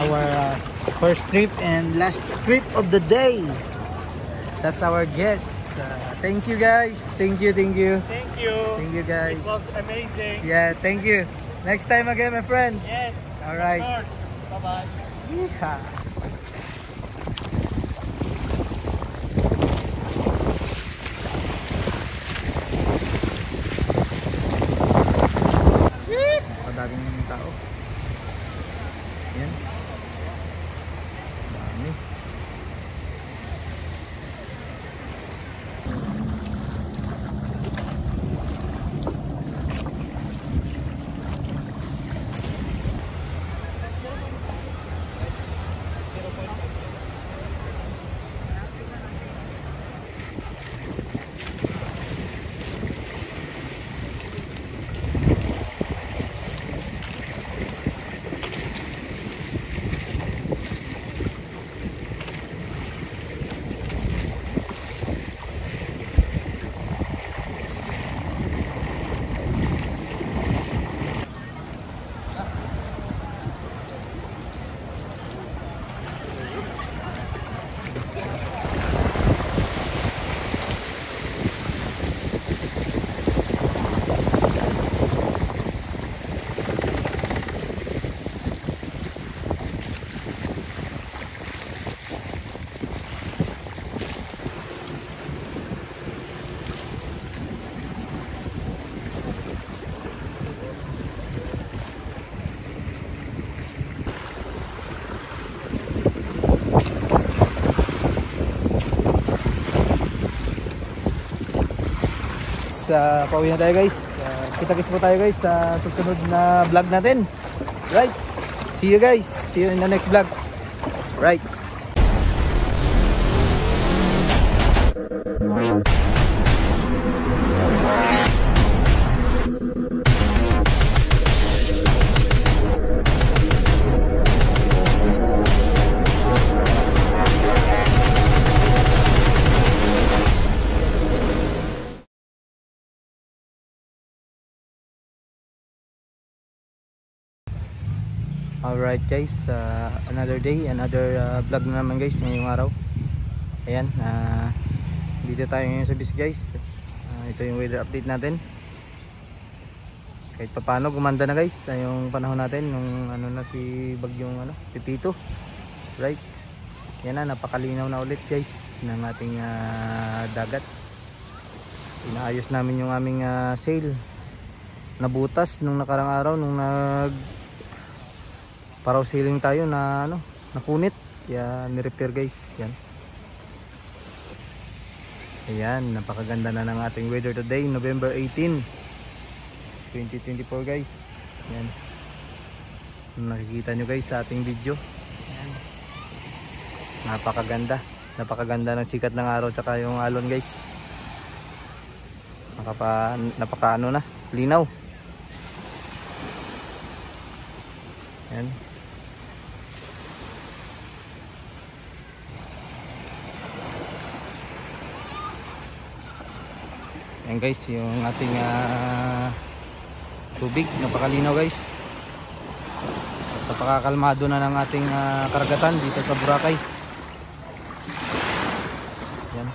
Our first trip and last trip of the day. That's our guest. Thank you guys. Thank you. Thank you. Thank you guys. It was amazing. Yeah, thank you. Next time again, my friend. Yes. All right. Of course. Bye-bye. Yeah. Madaming tao. Yan. Dami. Pauwi na tayo guys. Kita-kits po tayo guys sa susunod na vlog natin. Right. See you guys. See you in the next vlog. Right. Alright guys, another day, another vlog na naman guys ngayong araw. Ayan, dito tayo ngayon sa beach guys. Ito yung weather update natin. Kahit paano gumanda na guys yung panahon natin nung ano na si bagyong si Tito. Right. Yan na, napakalinaw na ulit guys ng ating dagat. Inaayos namin yung aming sail. Nabutas nung nakarang araw nung paraw sailing tayo na napunit. Kaya ni-repair guys. Yan. Ayan, napakaganda na ng ating weather today, November 18, 2024 guys. Yan. Nakikita nyo guys sa ating video. Yan. Napakaganda. Napakaganda ng sikat ng araw tsaka yung alon guys. Napaka linaw. Yan. Yan guys, yung ating tubig, napakalinaw guys. Napakakalmado na ng ating karagatan dito sa Boracay. Yan.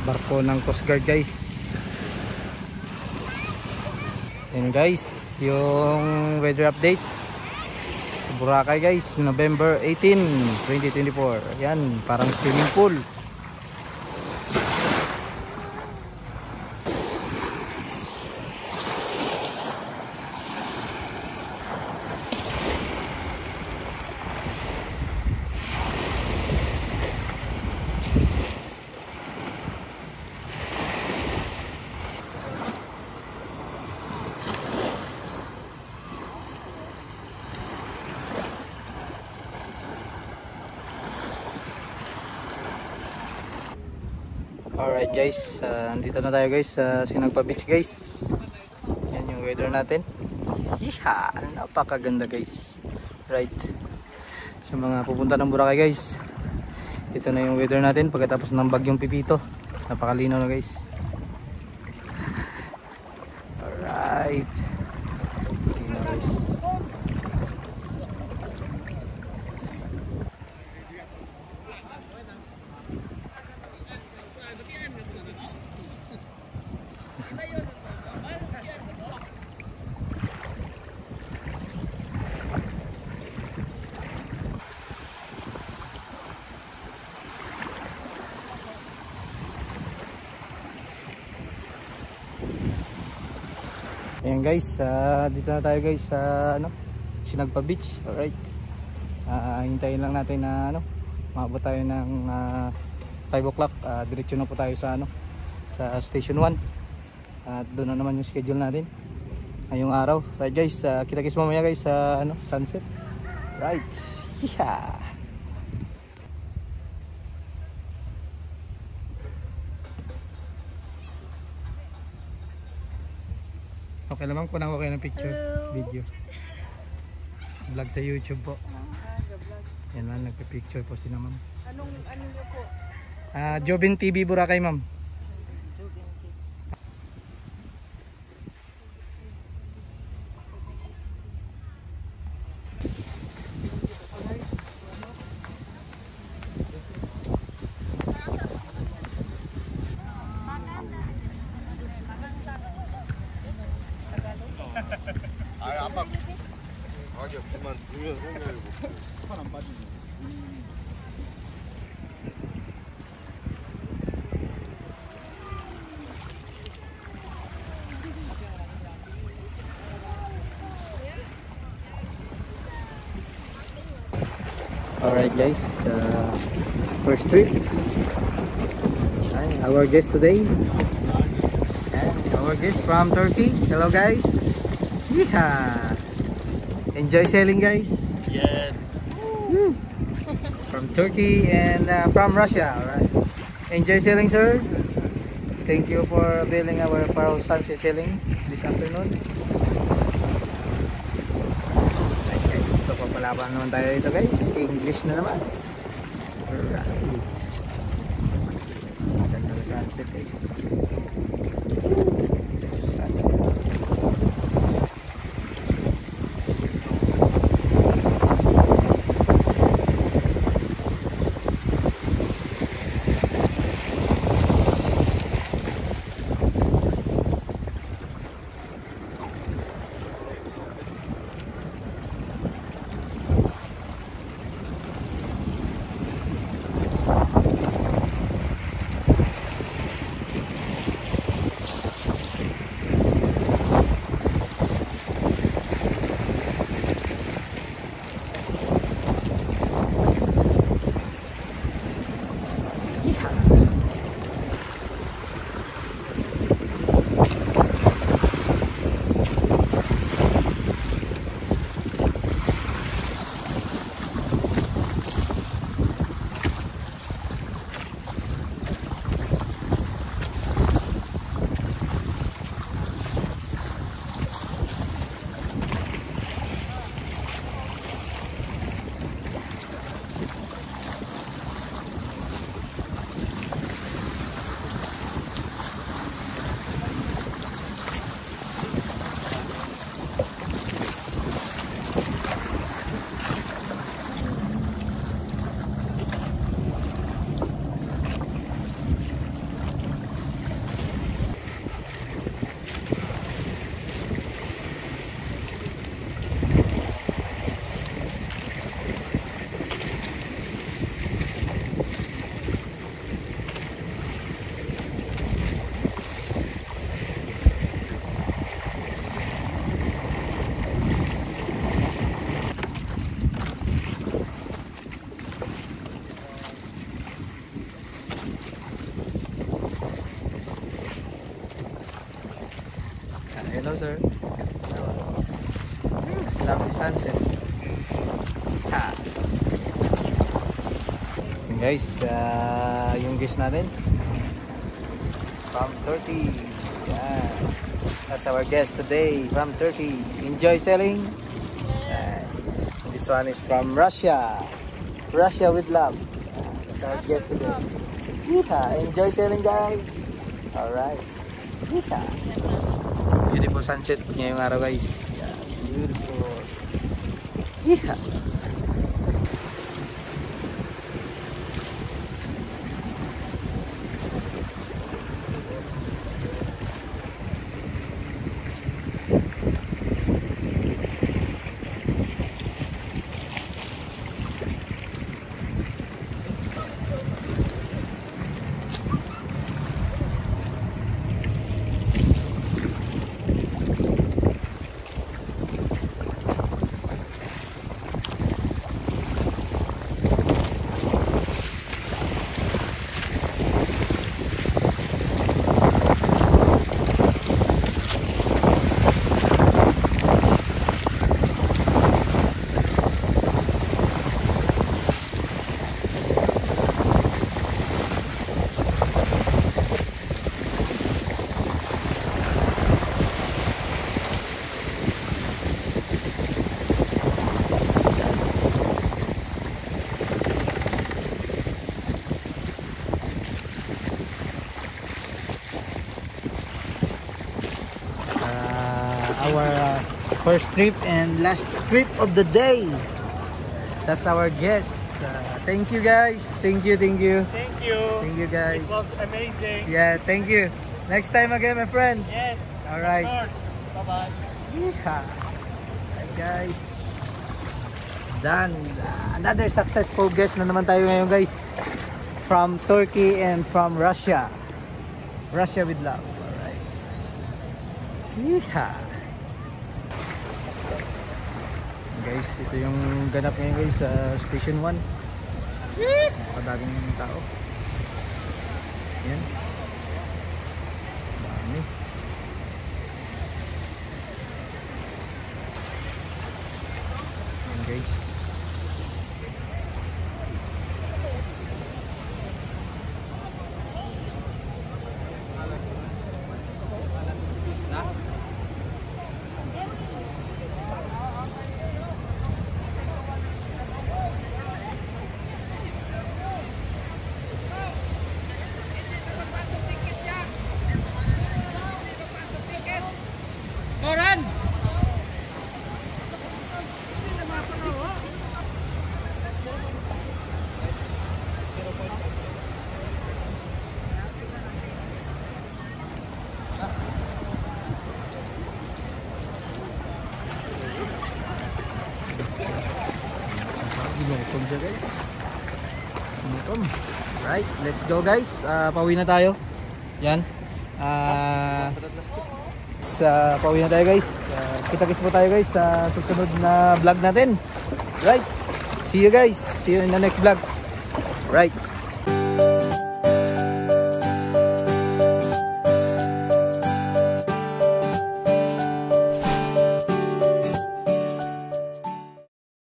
Barko ng Coast Guard guys. Yan guys, yung weather update sa Boracay guys, November 18, 2024. Yan, parang swimming pool. Alright guys, andito na tayo guys sa Sinagpa Beach guys. Yan yung weather natin. Iha, napakaganda guys. Right. Sa mga pupunta ng Boracay guys, ito na yung weather natin pagkatapos ng bagyong Pipito. Napakalinaw na guys. Alright. Linaw guys. Ayan guys, dito na tayo guys sa Sinagpa Beach. Alright. Hintayin lang natin na maabot tayo ng 5 o'clock. Diretso na po tayo sa sa Station 1. At doon na naman yung schedule natin ngayong araw. Right guys, kita-kits mamaya guys sa sunset. Right. Yeah. Okay naman, kunang okay ng picture. Hello. Video vlog sa YouTube po. Yan man, nagpa-picture po si na ma'am. Ano niyo po? Jobin TV Boracay ma'am. Alright guys, first trip. Our guest today, and our guest from Turkey. Hello guys. Yeah. Enjoy sailing guys. Yes. From Turkey and from Russia. Alright. Enjoy sailing sir. Thank you for availing our Pearl Sunset sailing this afternoon. So papalaban naman tayo dito guys. English na naman. Alright. Ganda na sunset guys. Sunset. Hello sir. Lovely sunset. Ha. Guys, yung guest natin from Turkey. Yeah. That's our guest today from Turkey. Enjoy selling. This one is from Russia. Russia with love. That's our guest today. Yeehaw. Enjoy selling, guys. Alright. Yeehaw. Beautiful sunset ngayong araw, guys. Yeah, beautiful. Yeehaw. Our first trip and last trip of the day. That's our guest. Thank you, guys. Thank you. Thank you. Thank you, guys. It was amazing. Yeah, thank you. Next time again, my friend. Yes. All right. Of course. Bye-bye. Yeah. Hi, guys. Done. Another successful guest na naman tayo ngayon, guys. From Turkey and from Russia. Russia with love. All right. Yeah. Guys, ito yung ganap ngayon, guys, sa Station 1. Napakadaming tao. Yan. Dami. Yan, guys. Koran! Inutom siya, guys. Inutom. Right, let's go, guys. Pauwi na tayo. Yan. Pauwi na tayo, guys. Kita-kits po tayo, guys, sa susunod na vlog natin. Right. See you, guys. See you in the next vlog. Right.